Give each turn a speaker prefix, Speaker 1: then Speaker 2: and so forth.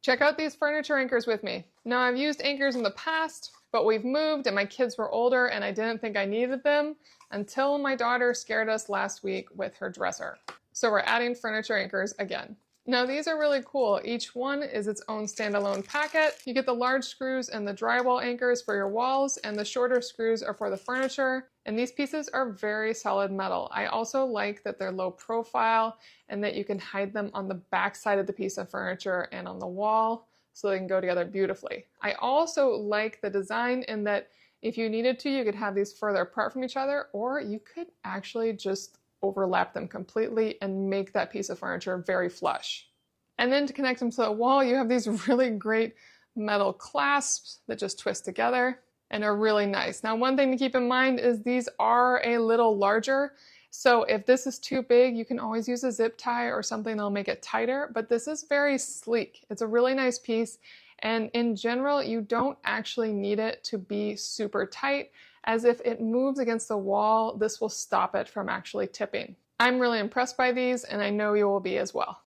Speaker 1: Check out these furniture anchors with me. Now, I've used anchors in the past, but we've moved and my kids were older and I didn't think I needed them until my daughter scared us last week with her dresser. So we're adding furniture anchors again. Now these are really cool. Each one is its own standalone packet. You get the large screws and the drywall anchors for your walls, and the shorter screws are for the furniture. And these pieces are very solid metal. I also like that they're low profile and that you can hide them on the back side of the piece of furniture and on the wall so they can go together beautifully. I also like the design in that if you needed to, you could have these further apart from each other, or you could actually just overlap them completely and make that piece of furniture very flush. And then to connect them to the wall, you have these really great metal clasps that just twist together and are really nice. Now, one thing to keep in mind is these are a little larger. So if this is too big, you can always use a zip tie or something that'll make it tighter, but this is very sleek. It's a really nice piece. And in general, you don't actually need it to be super tight, as if it moves against the wall, this will stop it from actually tipping. I'm really impressed by these, and I know you will be as well.